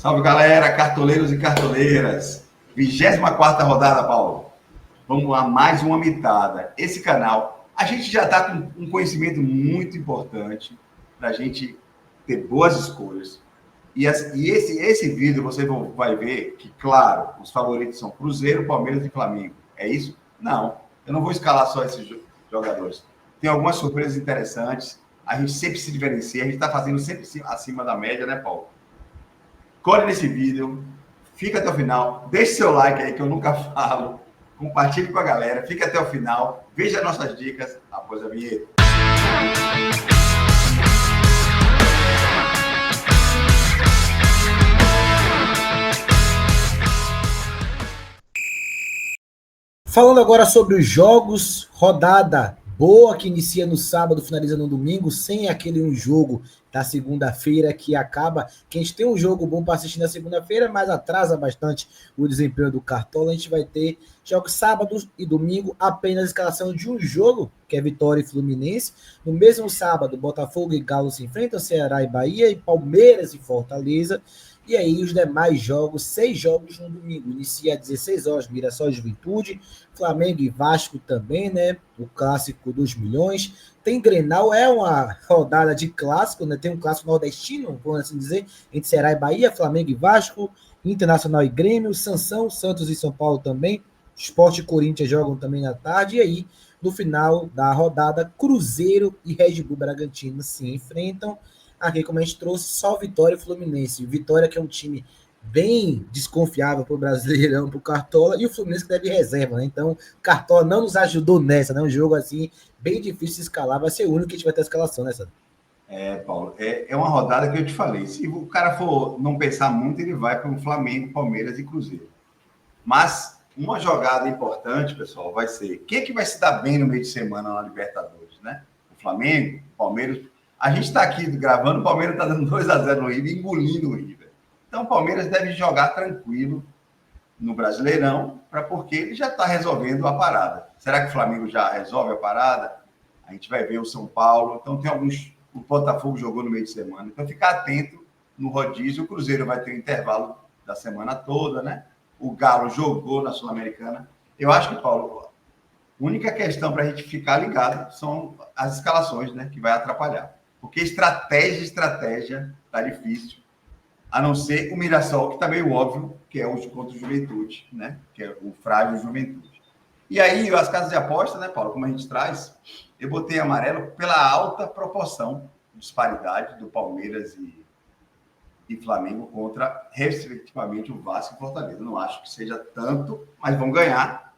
Salve, galera, cartoleiros e cartoleiras. 24ª rodada, Paulo. Vamos a mais uma mitada. Esse canal, a gente já está com um conhecimento muito importante para a gente ter boas escolhas. E esse vídeo você vai ver que, claro, os favoritos são Cruzeiro, Palmeiras e Flamengo. É isso? Não. Eu não vou escalar só esses jogadores. Tem algumas surpresas interessantes. A gente sempre se diferencia. A gente está fazendo sempre acima da média, né, Paulo? Colhe nesse vídeo, fica até o final, deixe seu like aí que eu nunca falo, compartilhe com a galera, fica até o final, veja nossas dicas após a vinheta. Falando agora sobre os jogos, rodada boa que inicia no sábado, finaliza no domingo, sem aquele jogo da segunda-feira que acaba, que a gente tem um jogo bom para assistir na segunda-feira, mas atrasa bastante o desempenho do Cartola. A gente vai ter jogos sábado e domingo, apenas a escalação de um jogo, que é Vitória e Fluminense. No mesmo sábado, Botafogo e Galo se enfrentam, Ceará e Bahia, e Palmeiras e Fortaleza. E aí os demais jogos, 6 jogos no domingo. Inicia às 16 horas, Mirassol e Juventude, Flamengo e Vasco também, né? O clássico dos milhões. Tem Grenal, é uma rodada de clássico, né? Tem um clássico nordestino, vamos assim dizer, entre Ceará e Bahia, Flamengo e Vasco, Internacional e Grêmio, Sansão, Santos e São Paulo também, Sport e Corinthians jogam também na tarde, e aí, no final da rodada, Cruzeiro e Red Bull Bragantino se enfrentam. Aqui, como a gente trouxe, só Vitória e Fluminense. Vitória que é um time bem desconfiável para o Brasileirão, para o Cartola, e o Fluminense que deve reserva, né? Então, o Cartola não nos ajudou nessa, né? Um jogo assim, bem difícil de escalar, vai ser o único que a gente vai ter a escalação, né, Sandro? Paulo, é uma rodada que eu te falei. Se o cara for não pensar muito, ele vai para o Flamengo, Palmeiras e Cruzeiro. Mas uma jogada importante, pessoal, vai ser quem é que vai se dar bem no meio de semana na Libertadores, né? O Flamengo, o Palmeiras. A gente está aqui gravando, o Palmeiras está dando 2-0 no River, engolindo o River. Então, o Palmeiras deve jogar tranquilo no Brasileirão, porque ele já está resolvendo a parada. Será que o Flamengo já resolve a parada? A gente vai ver o São Paulo. Então, tem alguns... O Botafogo jogou no meio de semana. Então, ficar atento no rodízio. O Cruzeiro vai ter um intervalo da semana toda, né? O Galo jogou na Sul-Americana. Eu acho que, Paulo, a única questão para a gente ficar ligado são as escalações, né? Que vai atrapalhar. Porque estratégia tá difícil. A não ser o Mirassol, que tá meio óbvio, que é o contra o Juventude, né? Que é o frágil Juventude. E aí, as casas de aposta, né, Paulo, como a gente traz, eu botei amarelo pela alta proporção, disparidade do Palmeiras e Flamengo contra, respectivamente, o Vasco e Fortaleza. Eu não acho que seja tanto, mas vão ganhar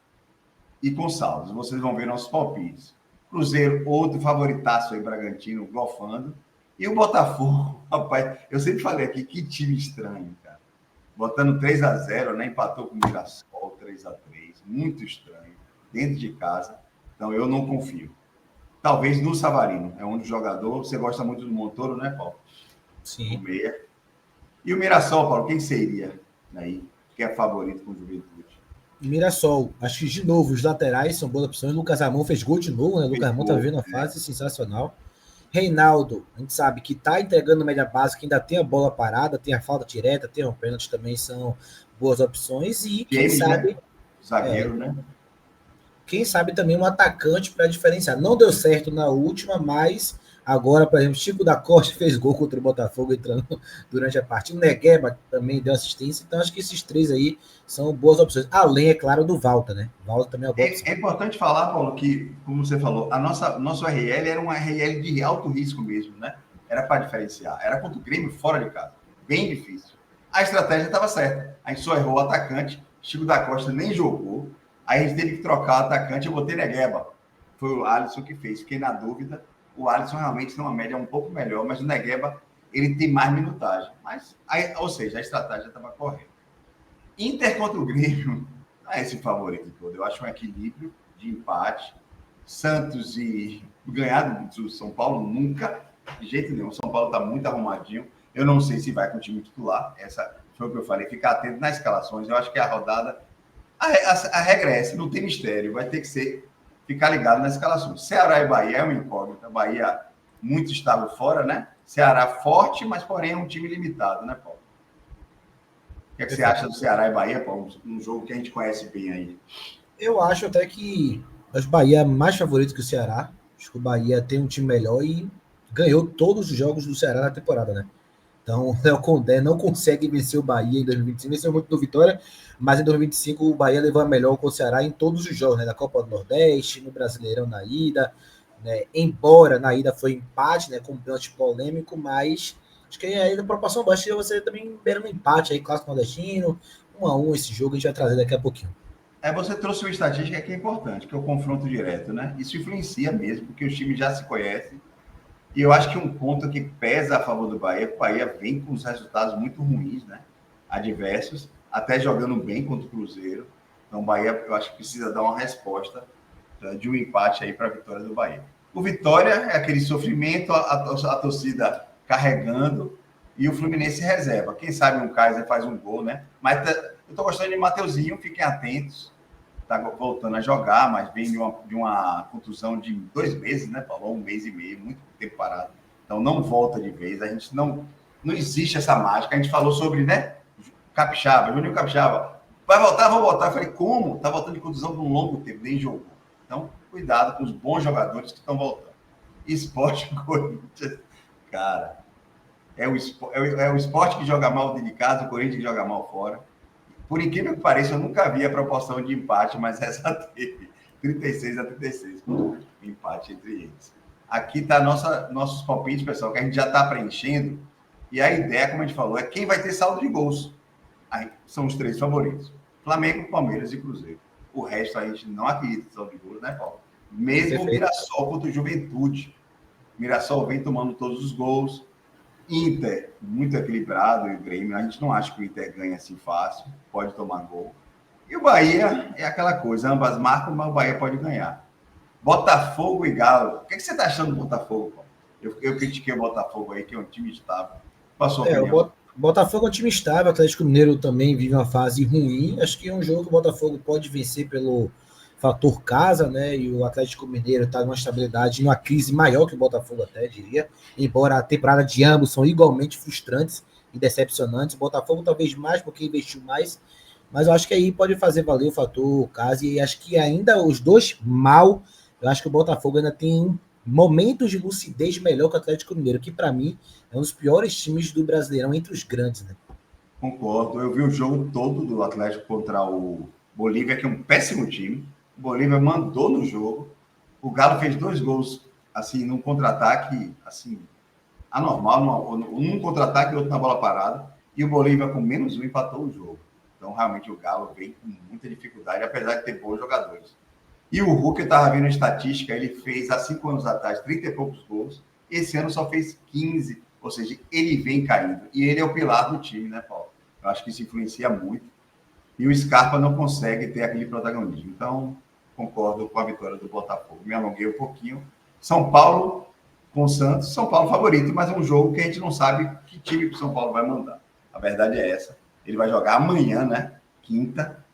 e com saldos. Vocês vão ver nossos palpites. Cruzeiro, outro favoritaço aí, Bragantino, golfando. E o Botafogo, rapaz, eu sempre falei aqui, que time estranho, cara. Botando 3-0, né? Empatou com o Mirassol, 3-3. Muito estranho. Dentro de casa. Então, eu não confio. Talvez no Savarino. É um jogador. Você gosta muito do Montoro, né, Paulo? Sim. O meia. E o Mirassol, Paulo, quem seria aí? Que é favorito com o Juventude? Mirassol, acho que de novo, os laterais são boas opções. Lucas Ramon fez gol de novo, né? Lucas Ramon tá vivendo uma fase sensacional. Reinaldo, a gente sabe que tá entregando média básica, ainda tem a bola parada, tem a falta direta, tem o pênalti também, são boas opções. E quem James, sabe. né? Zagueiro, né? Quem sabe também um atacante para diferenciar. Não deu certo na última, mas agora, por exemplo, Chico da Costa fez gol contra o Botafogo entrando durante a partida. O Negueba também deu assistência. Então, acho que esses 3 aí são boas opções. Além, é claro, do Valta, né? Valta também é uma boa opção. É importante falar, Paulo, que, como você falou, nosso RL era um RL de alto risco mesmo, né? Era para diferenciar. Era contra o Grêmio fora de casa. Bem difícil. A estratégia estava certa. A gente só errou o atacante. Chico da Costa nem jogou. Aí a gente teve que trocar o atacante. Eu botei Negueba. Foi o Alisson que fez. Fiquei na dúvida. O Alisson realmente tem uma média um pouco melhor, mas o Negueba, ele tem mais minutagem. Mas, aí, ou seja, a estratégia estava correta. Inter contra o Grêmio não é esse favorito todo. Eu acho um equilíbrio de empate. Santos e ganhar do São Paulo nunca, de jeito nenhum. O São Paulo está muito arrumadinho. Eu não sei se vai com o time titular. Essa foi o que eu falei. Ficar atento nas escalações. Eu acho que a rodada... A regra é essa, não tem mistério. Vai ter que ser ficar ligado nas escalações. Ceará e Bahia é uma incógnita. Bahia muito estável fora, né? Ceará forte, mas porém é um time limitado, né, Paulo? O que é que você acha do Ceará e Bahia, Paulo? Um jogo que a gente conhece bem aí. Eu acho até que os Bahia é mais favorito que o Ceará. Acho que o Bahia tem um time melhor e ganhou todos os jogos do Ceará na temporada, né? Então, o Léo Condé não consegue vencer o Bahia em 2025. Venceu muito do Vitória, mas em 2025 o Bahia levou a melhor com o Ceará em todos os jogos, né? Na Copa do Nordeste, no Brasileirão na ida, né? Embora na ida foi empate, né? Com um pênalti polêmico, mas acho que aí na proporção baixa você também beirando um empate aí, clássico nordestino, 1-1 esse jogo, a gente vai trazer daqui a pouquinho. Você trouxe uma estatística que é importante, que é o confronto direto, né? Isso influencia mesmo, porque os times já se conhecem. E eu acho que um ponto que pesa a favor do Bahia é que o Bahia vem com os resultados muito ruins, né? Adversos, até jogando bem contra o Cruzeiro. Então, o Bahia, eu acho que precisa dar uma resposta de um empate aí para a vitória do Bahia. O Vitória é aquele sofrimento, a torcida carregando e o Fluminense reserva. Quem sabe um Kaiser faz um gol, né? Mas eu estou gostando de Mateuzinho, fiquem atentos. Está voltando a jogar, mas vem de uma contusão de 2 meses, né, Paulo? 1 mês e meio, muito tempo parado. Então não volta de vez. A gente não existe essa mágica. A gente falou sobre, né? Capixaba, Juninho Capixaba. Vai voltar, vou voltar. Eu falei, como? Tá voltando de contusão por um longo tempo, nem jogou. Então, cuidado com os bons jogadores que estão voltando. Esporte Corinthians, cara, é o esporte que joga mal dentro de casa, o Corinthians que joga mal fora. Por incrível que pareça, eu nunca vi a proporção de empate, mas essa teve 36-36, o empate entre eles. Aqui está nossos palpites, pessoal, que a gente já está preenchendo. E a ideia, como a gente falou, é quem vai ter saldo de gols. Aí, são os 3 favoritos: Flamengo, Palmeiras e Cruzeiro. O resto a gente não acredita em saldo de gols, né, Paulo? Mesmo o Mirassol contra o Juventude. O Mirassol vem tomando todos os gols. Inter, muito equilibrado, e o Grêmio, a gente não acha que o Inter ganha assim fácil, pode tomar gol. E o Bahia é aquela coisa, ambas marcam, mas o Bahia pode ganhar. Botafogo e Galo. O que você está achando do Botafogo, Paulo? Eu critiquei o Botafogo aí, que é um time estável. Passou a opinião. O Botafogo é um time estável, o Atlético Mineiro também vive uma fase ruim. Acho que é um jogo que o Botafogo pode vencer pelo fator casa, né? E o Atlético Mineiro está numa estabilidade, numa crise maior que o Botafogo, até diria. Embora a temporada de ambos são igualmente frustrantes e decepcionantes. O Botafogo talvez mais porque investiu mais, mas eu acho que aí pode fazer valer o fator casa. E acho que ainda os dois mal, eu acho que o Botafogo ainda tem momentos de lucidez melhor que o Atlético Mineiro, que para mim é um dos piores times do Brasileirão entre os grandes, né? Concordo. Eu vi o jogo todo do Atlético contra o Bolívia, que é um péssimo time. O Bolívia mandou no jogo. O Galo fez 2 gols, assim, num contra-ataque, assim, anormal, num contra-ataque e outro na bola parada. E o Bolívia, com -1, empatou o jogo. Então, realmente, o Galo vem com muita dificuldade, apesar de ter bons jogadores. E o Hulk, eu estava vendo a estatística, ele fez, há 5 anos atrás, 30 e poucos gols. Esse ano só fez 15. Ou seja, ele vem caindo. E ele é o pilar do time, né, Paulo? Eu acho que isso influencia muito. E o Scarpa não consegue ter aquele protagonismo. Então, concordo com a vitória do Botafogo. Me alonguei um pouquinho. São Paulo com o Santos. São Paulo favorito, mas é um jogo que a gente não sabe que time que o São Paulo vai mandar. A verdade é essa. Ele vai jogar amanhã, né? Quinta.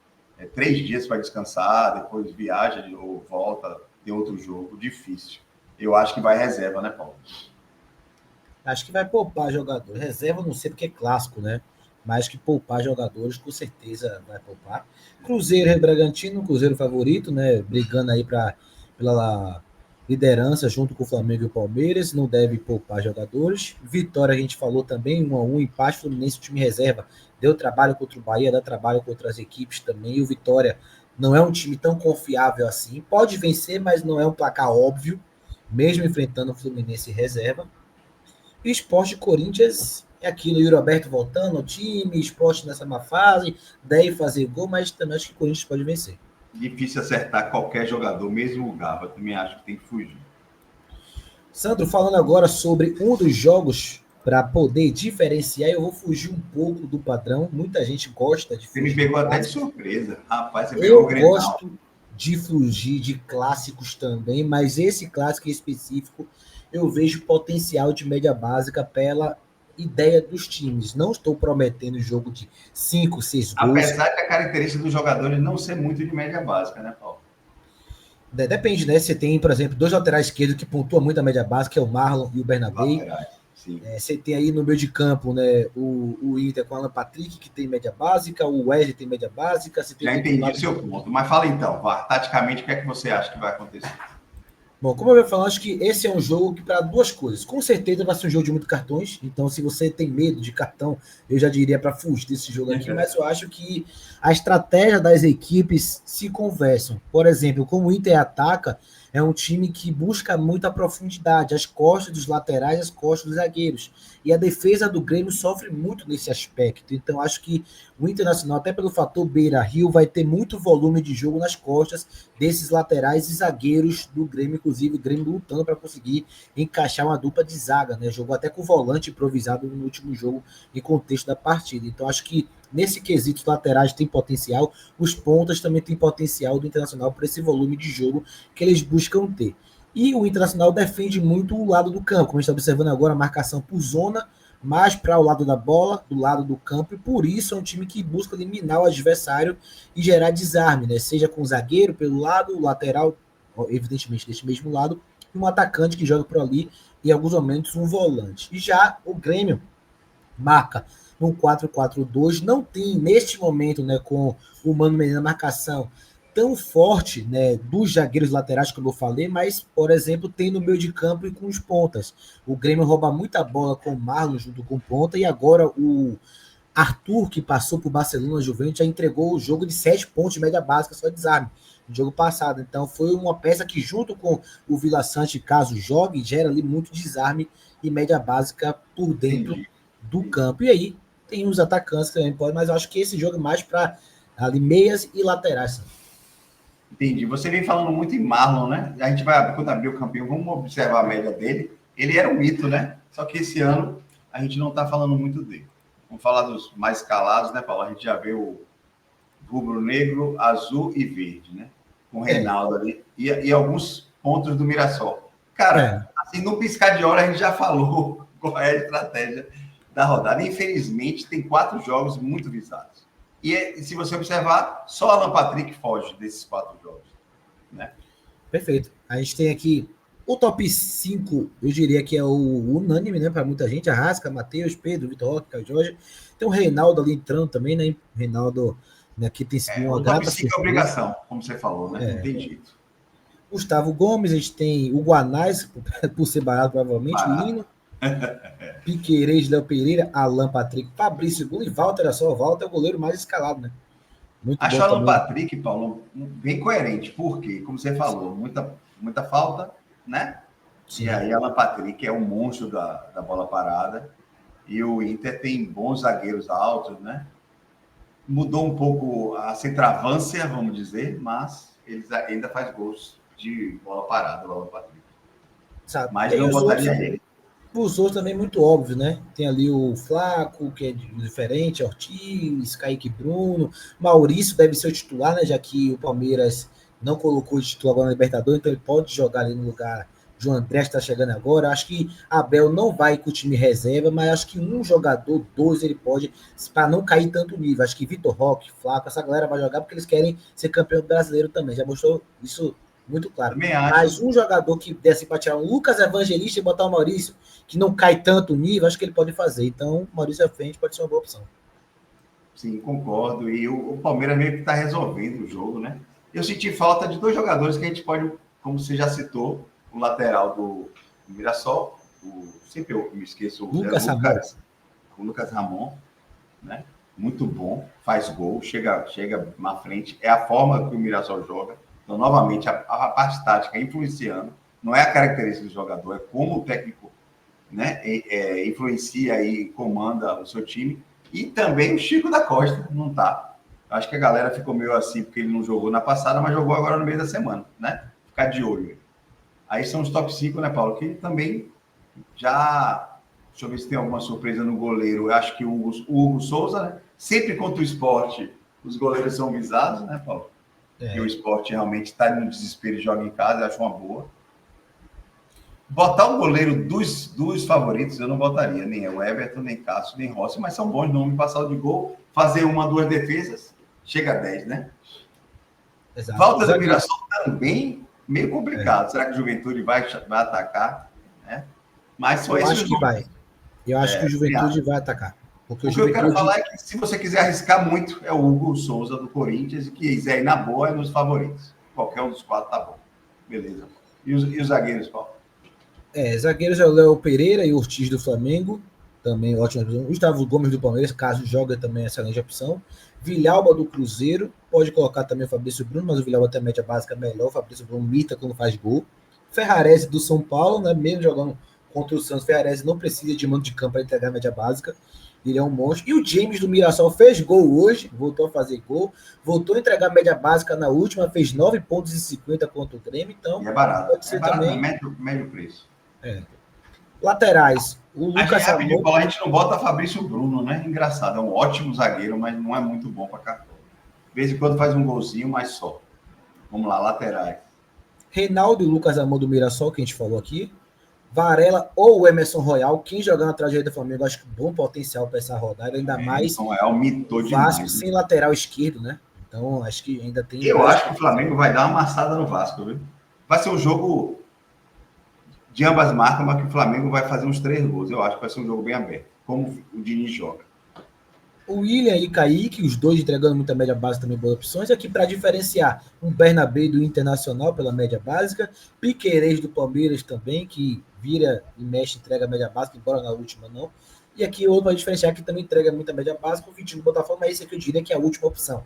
3 dias para descansar, depois viaja ou volta, tem outro jogo. Difícil. Eu acho que vai reserva, né, Paulo? Acho que vai poupar jogador. Reserva não sei porque é clássico, né? Mas que poupar jogadores, com certeza vai poupar. Cruzeiro e Bragantino, Cruzeiro favorito, né? Brigando aí pela liderança junto com o Flamengo e o Palmeiras. Não deve poupar jogadores. Vitória, a gente falou também, 1-1, empate. Fluminense, o time reserva, deu trabalho contra o Bahia, dá trabalho contra as equipes também. E o Vitória não é um time tão confiável assim. Pode vencer, mas não é um placar óbvio, mesmo enfrentando o Fluminense reserva. E o Sport Corinthians é aquilo, o Yuri Alberto voltando ao time, Sport nessa má fase, deve fazer gol, mas também acho que o Corinthians pode vencer. Difícil acertar qualquer jogador, mesmo o Gava, também acho que tem que fugir. Sandro, falando agora sobre um dos jogos para poder diferenciar, eu vou fugir um pouco do padrão, muita gente gosta de fugir. Você me pegou até de surpresa, rapaz, você pegou o Grenal. Eu gosto de fugir de clássicos também, mas esse clássico em específico eu vejo potencial de média básica pela ideia dos times. Não estou prometendo jogo de 5, 6 gols. Apesar da característica dos jogadores não ser muito de média básica, né, Paulo? Depende, né? Você tem, por exemplo, 2 laterais esquerdos que pontuam muito a média básica, que é o Marlon e o Bernabé. Você tem aí no meio de campo, né, o Inter com o Alan Patrick, que tem média básica, o Wesley tem média básica. Você tem Já entendi o seu ponto. Mas fala então, taticamente, o que é que você acha que vai acontecer? Bom, como eu ia falando, acho que esse é um jogo que para duas coisas. Com certeza vai ser um jogo de muitos cartões. Então, se você tem medo de cartão, eu já diria para fugir desse jogo aqui. Mas eu acho que a estratégia das equipes se conversam. Por exemplo, como o Inter ataca, é um time que busca muita profundidade, as costas dos laterais, as costas dos zagueiros. E a defesa do Grêmio sofre muito nesse aspecto. Então, acho que o Internacional, até pelo fator Beira-Rio, vai ter muito volume de jogo nas costas desses laterais e zagueiros do Grêmio, inclusive o Grêmio lutando para conseguir encaixar uma dupla de zaga, né? Jogou até com o volante improvisado no último jogo em contexto da partida. Então, acho que nesse quesito, os laterais têm potencial, os pontas também têm potencial do Internacional por esse volume de jogo que eles buscam ter. E o Internacional defende muito o lado do campo, como a gente está observando agora, a marcação por zona, mais para o lado da bola, do lado do campo, e por isso é um time que busca eliminar o adversário e gerar desarme, né? Seja com o zagueiro pelo lado, o lateral, evidentemente, deste mesmo lado, e um atacante que joga por ali, e em alguns momentos um volante. E já o Grêmio marca no 4-4-2, não tem neste momento, né, com o Mano Menezes na marcação tão forte, né, dos zagueiros laterais, como eu falei, mas, por exemplo, tem no meio de campo e com os pontas. O Grêmio rouba muita bola com o Marlon junto com o ponta, e agora o Arthur, que passou por Barcelona Juventus, já entregou o jogo de 7 pontos de média básica só de desarme no jogo passado. Então foi uma peça que, junto com o Vila Sante, caso jogue, gera ali muito desarme e média básica por dentro do campo. E aí tem os atacantes que também podem, mas eu acho que esse jogo é mais para ali meias e laterais. Entendi. Você vem falando muito em Marlon, né? A gente vai, quando abrir o campeão, vamos observar a média dele. Ele era um mito, né? Só que esse ano a gente não está falando muito dele. Vamos falar dos mais escalados, né, Paulo? A gente já vê o rubro-negro, azul e verde, né? Com o Reinaldo ali. E alguns pontos do Mirassol. Cara, assim, no piscar de hora a gente já falou qual é a estratégia da rodada. Infelizmente, tem 4 jogos muito visados. E se você observar, só Alan Patrick foge desses 4 jogos, né? Perfeito. A gente tem aqui o top 5, eu diria que é o unânime, né, para muita gente. Arrasca, Matheus, Pedro, Vitor Roque, Caio Jorge. Tem o Reinaldo ali entrando também, né? Reinaldo, né, que tem sido uma grata surpresa. O top 5 é obrigação, como você falou, né? Não tem jeito. Gustavo Gomes, a gente tem o Guanais, por ser barato, provavelmente, o Lino. Piquerez, Léo Pereira, Alan Patrick, Fabrício Gula e Walter. Olha só, o Walter é o goleiro mais escalado, né? Muito Acho o Alan Patrick, Paulo, bem coerente, porque, como você falou, muita falta, né? Sim. E aí, Alan Patrick é um monstro da bola parada. E o Inter tem bons zagueiros altos, né? Mudou um pouco a centroavância, vamos dizer, mas eles ainda faz gols de bola parada, o Alan Patrick. Sabe, mas não botaria ele. Os outros também muito óbvio, né? Tem ali o Flaco, que é diferente, Ortiz, Kaique Bruno, Maurício deve ser o titular, né? Já que o Palmeiras não colocou o titular agora na Libertadores, então ele pode jogar ali no lugar de João André, que está chegando agora. Acho que Abel não vai com o time reserva, mas acho que um jogador, 2, ele pode, para não cair tanto nível. Acho que Vitor Roque, Flaco, essa galera vai jogar porque eles querem ser campeão brasileiro também. Já mostrou isso muito claro. Mas um jogador que desse para tirar um Lucas Evangelista e botar o Maurício, que não cai tanto o nível, acho que ele pode fazer. Então, o Maurício à frente pode ser uma boa opção. Sim, concordo. E o Palmeiras meio que está resolvendo o jogo, né? Eu senti falta de 2 jogadores que a gente pode, como você já citou, o lateral do Mirassol, sempre eu me esqueço, o Lucas Ramon, né? Muito bom, faz gol, chega na frente. É a forma que o Mirassol joga. Então, novamente, a parte tática influenciando, não é a característica do jogador, é como o técnico, né, influencia e comanda o seu time. E também o Chico da Costa não tá. Acho que a galera ficou meio assim, porque ele não jogou na passada, mas jogou agora no meio da semana, né? Ficar de olho. Aí são os top 5, né, Paulo? Que também já... Deixa eu ver se tem alguma surpresa no goleiro. Eu acho que o Hugo Souza, né? Sempre contra o Sport, os goleiros são visados, né, Paulo? E o Sport realmente está no desespero e joga em casa, acho uma boa. Botar o goleiro dos favoritos, eu não botaria, nem o Everton, nem Cássio, nem Rossi, mas são bons nomes, passar de gol, fazer 1, 2 defesas, chega a 10, né? Exato. Falta do Mirassol também, meio complicado. Será que o Juventude vai atacar? Né? Mas só eu acho que vai. Eu acho que o Juventude Criado. vai atacar. Porque o O que eu quero Juventude. falar é que se você quiser arriscar muito, é o Hugo Souza do Corinthians, e que quiser ir na boa é nos favoritos. Qualquer um dos quatro tá bom. Beleza. E os zagueiros, Paulo? Zagueiros é o Léo Pereira e o Ortiz do Flamengo. Também ótima opção. Gustavo Gomes do Palmeiras, caso joga, também é excelente opção. Vilhalba do Cruzeiro. Pode colocar também o Fabrício Bruno, mas o Vilhalba tem a média básica melhor. O Fabrício Bruno mita quando faz gol. Ferrarese do São Paulo, né? Mesmo jogando contra o Santos, Ferrarese não precisa de mando de campo para entregar a média básica. Ele é um monstro. E o James do Mirassol fez gol hoje, voltou a fazer gol, voltou a entregar a média básica na última, fez 9,50 pontos contra o Grêmio. Então, E é barato. pode É ser barato, também. médio preço. Laterais, o A gente Lucas rapidinho, Amor. Paulo, a gente não bota Fabrício Bruno, né? Engraçado, é um ótimo zagueiro, mas não é muito bom para cartão. De vez em quando faz um golzinho, mas só. Vamos lá, laterais. Reinaldo e Lucas Amor do Mirassol, que a gente falou aqui. Varela ou o Emerson Royal, quem jogar na trajetória do Flamengo, acho que bom potencial para essa rodada, ainda mais Então, é, o mitou Vasco demais. sem lateral esquerdo, né? Então, acho que ainda tem Eu mais acho que o Flamengo vai dar uma amassada no Vasco, viu? Vai ser um jogo de ambas marcas, mas que o Flamengo vai fazer uns 3 gols. Eu acho que vai ser um jogo bem aberto, como o Diniz joga. O William e Kaique, os dois entregando muita média básica, também boas opções. Aqui para diferenciar, um Bernabé do Internacional pela média básica, Piquerez do Palmeiras também, que vira e mexe, entrega a média básica, embora na última não. E aqui outro para diferenciar, que também entrega muita média básica, o Vitinho do Botafogo, mas esse aqui eu diria que é a última opção.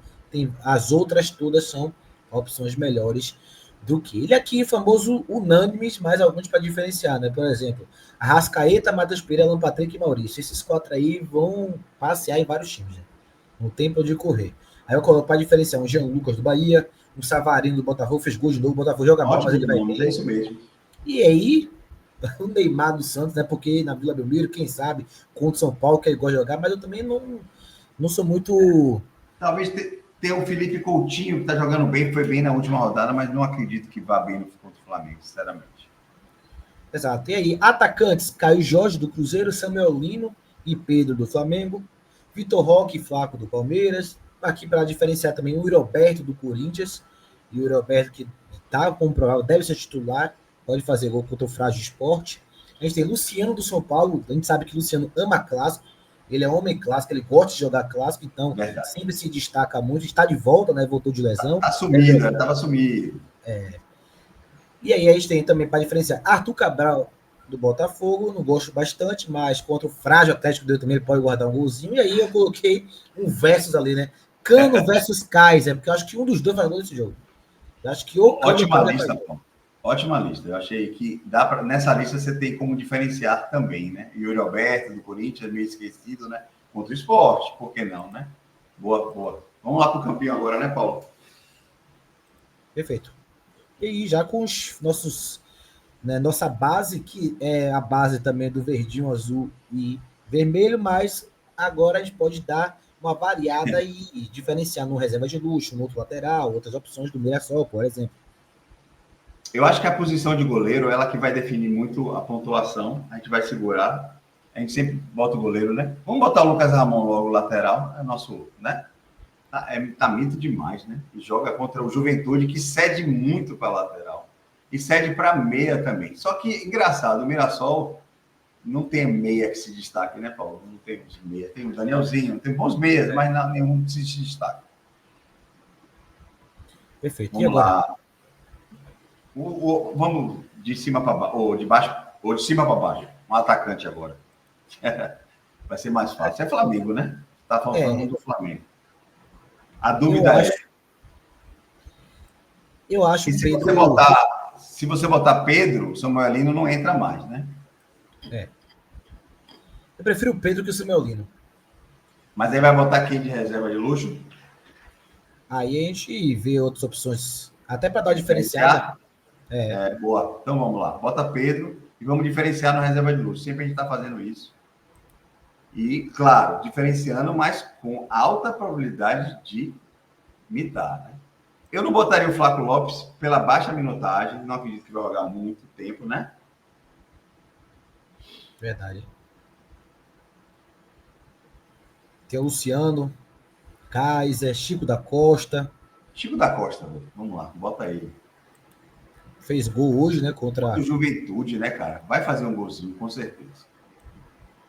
As outras todas são opções melhores do que ele. Aqui, famoso unânimes, mais alguns para diferenciar, né? Por exemplo, Arrascaeta, Matheus Pereira, Alan Patrick e Maurício. Esses quatro aí vão passear em vários times, né? Não tem pra onde correr. Aí eu coloco para diferenciar um Jean Lucas do Bahia, um Savarino do Botafogo, fez gol de novo, o Botafogo joga mal, mas Ótimo ele de vai nomes, é bem. isso mesmo. E aí, o Neymar do Santos, né? Porque na Vila Belmiro, quem sabe, contra o São Paulo, que ele gosta de jogar, mas eu também não sou muito. Talvez tenha o Felipe Coutinho, que está jogando bem, foi bem na última rodada, mas não acredito que vá bem contra o Flamengo, sinceramente. Exato. E aí, atacantes, Caio Jorge do Cruzeiro, Samuel Lino e Pedro do Flamengo, Vitor Roque e Flaco do Palmeiras. Aqui para diferenciar também o Roberto do Corinthians, e o Roberto que está comprovado, deve ser titular, pode fazer gol contra o Frágil Esporte. A gente tem Luciano do São Paulo, a gente sabe que o Luciano ama clássico, ele é homem clássico, ele gosta de jogar clássico, então Verdade. sempre se destaca muito, está de volta, né? Voltou de lesão. Tá sumido, estava sumido. E aí a gente tem também para diferenciar Arthur Cabral do Botafogo, não gosto bastante, mas contra o frágil Atlético dele também ele pode guardar um golzinho. E aí eu coloquei um versus ali, né? Cano versus Kaiser, porque eu acho que um dos dois vai gol nesse jogo. Eu acho que o Cano Ótima lista, Paulo. Ótima lista. Eu achei que dá pra, nessa lista você tem como diferenciar também, né? Yuri Alberto do Corinthians, meio esquecido, né? Contra o esporte, por que não, né? Boa, boa. Vamos lá para o campeão agora, né, Paulo? Perfeito. E aí, já com os nossos, né, nossa base, que é a base também do verdinho, azul e vermelho, mas agora a gente pode dar uma variada e diferenciar no reserva de luxo, no outro lateral, outras opções do Mirassol, por exemplo. Eu acho que a posição de goleiro, ela que vai definir muito a pontuação. A gente vai segurar. A gente sempre bota o goleiro, né? Vamos botar o Lucas Ramon logo lateral. É nosso, né? Tá mito demais, né? E joga contra o Juventude, que cede muito para lateral. E cede para meia também. Só que, engraçado, o Mirassol não tem meia que se destaque, né, Paulo? Não tem meia. Tem o Danielzinho, tem bons meias, mas não, nenhum que se destaque. Perfeito. Vamos E agora? lá. Vamos de cima para baixo, ou de baixo, ou de cima para baixo. Um atacante agora. Vai ser mais fácil. É Flamengo, né? Tá faltando um do Flamengo. A dúvida eu acho que Pedro... se você botar Pedro, o Samuelino não entra mais, né? Eu prefiro o Pedro que o Samuelino. Mas aí vai botar quem de reserva de luxo? Aí a gente vê outras opções, até para dar uma diferenciada. Boa. Então vamos lá. Bota Pedro e vamos diferenciar no reserva de luxo. Sempre a gente está fazendo isso. E, claro, diferenciando, mas com alta probabilidade de mitar, né? Eu não botaria o Flaco Lopes pela baixa minutagem. Não acredito que vai jogar muito tempo, né? Verdade. Tem o Luciano, Kaiser, Chico da Costa. Chico da Costa, vamos lá, bota ele. Fez gol hoje, né? Contra o Juventude, né, cara? Vai fazer um golzinho, com certeza.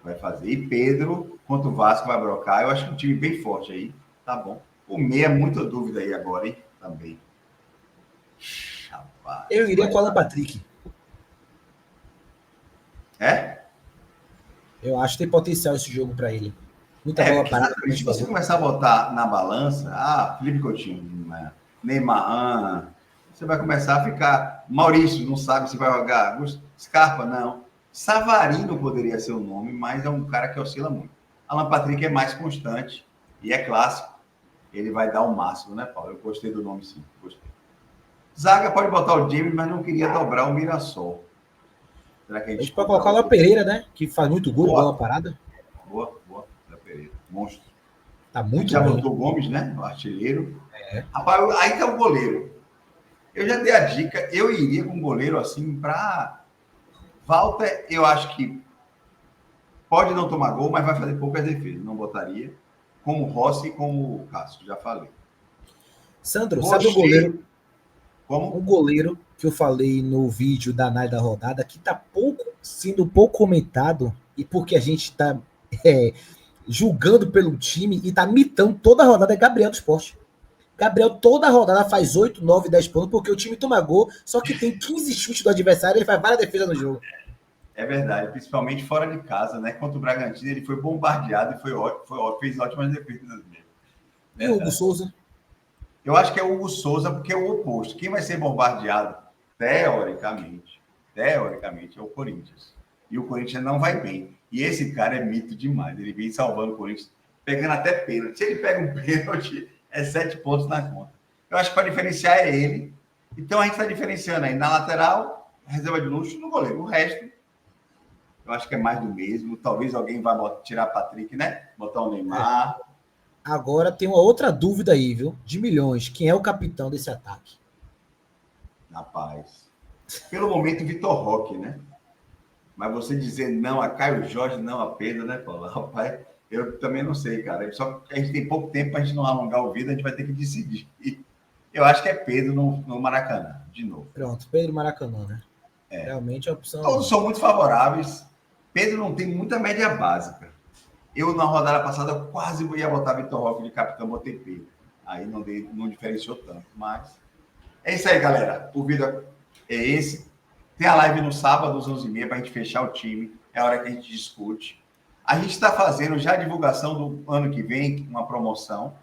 vai fazer. E Pedro, contra o Vasco, vai brocar. Eu acho que um time bem forte aí. Tá bom. O meia, muita dúvida aí agora, hein? Também. Rapaz, eu iria com o Alan Patrick. É? Eu acho que tem potencial esse jogo para ele. Muita bola parada. Se você começar a botar na balança, Felipe Coutinho, Neymar, você vai começar a ficar... Maurício, não sabe se vai jogar. Scarpa, não. Savarino poderia ser o nome, mas é um cara que oscila muito. Alan Patrick é mais constante e é clássico. Ele vai dar o máximo, né, Paulo? Eu gostei do nome, sim. Gostei. Zaga pode botar o James, mas não queria dobrar o Mirassol. Será que a gente pode colocar o Léo Pereira, né? Que faz muito gol, bola parada. Boa. Léo Pereira. Monstro. Tá muito já bem. botou o Gomes, né? O artilheiro. Rapaz, aí tá o goleiro. Eu já dei a dica. Eu iria com um goleiro assim para... Walter, eu acho que pode não tomar gol, mas vai fazer poucas defesas. Não botaria. Como o Rossi e como o Cássio, já falei. Sandro, sabe o goleiro? Como? Um goleiro que eu falei no vídeo da análise da rodada, que tá sendo pouco comentado, e porque a gente tá julgando pelo time e tá mitando toda a rodada, é Gabriel do Sport. Gabriel, toda a rodada faz 8, 9, 10 pontos, porque o time toma gol, só que tem 15 chutes do adversário, ele faz várias defesas no jogo. É verdade, principalmente fora de casa, né? Contra o Bragantino, ele foi bombardeado e foi ótimo, fez ótimas defesas mesmo. E o Hugo Souza? Eu acho que é o Hugo Souza, porque é o oposto. Quem vai ser bombardeado, teoricamente, é o Corinthians. E o Corinthians não vai bem. E esse cara é mito demais. Ele vem salvando o Corinthians, pegando até pênalti. Se ele pega um pênalti, é 7 pontos na conta. Eu acho que para diferenciar é ele. Então a gente está diferenciando aí na lateral, reserva de luxo, no goleiro. O resto, eu acho que é mais do mesmo. Talvez alguém vá tirar Patrick, né? Botar o Neymar. Agora tem uma outra dúvida aí, viu? De milhões. Quem é o capitão desse ataque? Rapaz. Pelo momento, Vitor Roque, né? Mas você dizer não a Caio Jorge, não a Pedro, né, Paulo? Rapaz, eu também não sei, cara. Só que a gente tem pouco tempo para a gente não alongar o vídeo, a gente vai ter que decidir. Eu acho que é Pedro no Maracanã, de novo. Pronto, Pedro Maracanã, né? Realmente é a opção. Todos são muito favoráveis. Pedro não tem muita média básica. Eu, na rodada passada, quase ia botar Vitor Roque de capitão, botei Pedro. Aí não diferenciou tanto. Mas é isso aí, galera. O vídeo é esse. Tem a live no sábado, às 11h30, para a gente fechar o time. É a hora que a gente discute. A gente está fazendo já a divulgação do ano que vem, uma promoção.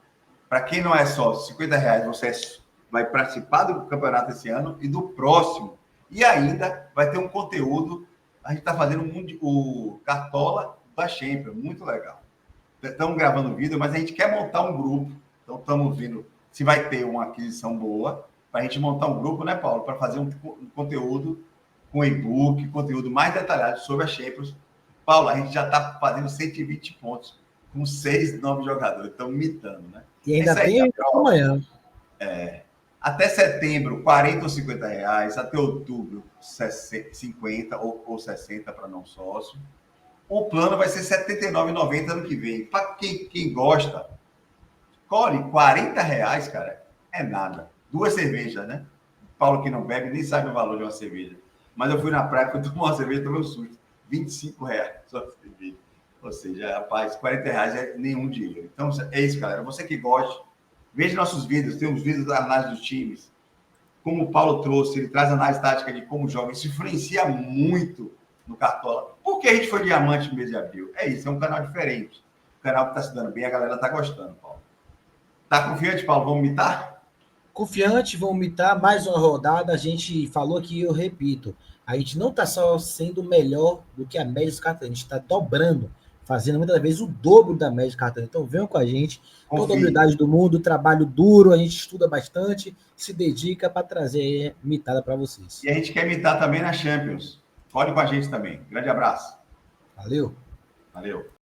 Para quem não é sócio, R$50, você vai participar do campeonato esse ano e do próximo. E ainda vai ter um conteúdo. A gente está fazendo o Cartola da Champions, muito legal. Estamos gravando vídeo, mas a gente quer montar um grupo. Então, estamos vendo se vai ter uma aquisição boa para a gente montar um grupo, né, Paulo? Para fazer um conteúdo com e-book, conteúdo mais detalhado sobre a Champions. Paulo, a gente já está fazendo 120 pontos com 6 novos jogadores. Estamos mitando, né? E ainda tem amanhã. Até setembro, R$40 ou R$50. Até outubro, 50 ou 60 para não sócio. O plano vai ser R$79,90 ano que vem. Para quem gosta, colhe R$40, cara, é nada. 2 cervejas, né? Paulo que não bebe nem sabe o valor de uma cerveja. Mas eu fui na praia, fui tomar uma cerveja, tomei um susto. R$25 só a cerveja. Ou seja, rapaz, R$40 é nenhum dinheiro. Então, é isso, galera. Você que gosta, veja nossos vídeos. Tem uns vídeos da análise dos times. Como o Paulo trouxe, ele traz análise tática de como joga. Isso influencia muito no Cartola. Por que a gente foi diamante no mês de abril? É isso, é um canal diferente. O canal que está se dando bem, a galera está gostando, Paulo. Tá confiante, Paulo? Vamos mitar? Confiante, vamos mitar mais uma rodada. A gente falou aqui, eu repito, a gente não está só sendo melhor do que a média dos cartões, a gente está dobrando, fazendo muitas vezes o dobro da média dos cartões. Então venham com a gente, toda a humildade do mundo, trabalho duro, a gente estuda bastante, se dedica para trazer mitada para vocês. E a gente quer mitar também na Champions. Pode com a gente também. Grande abraço. Valeu. Valeu.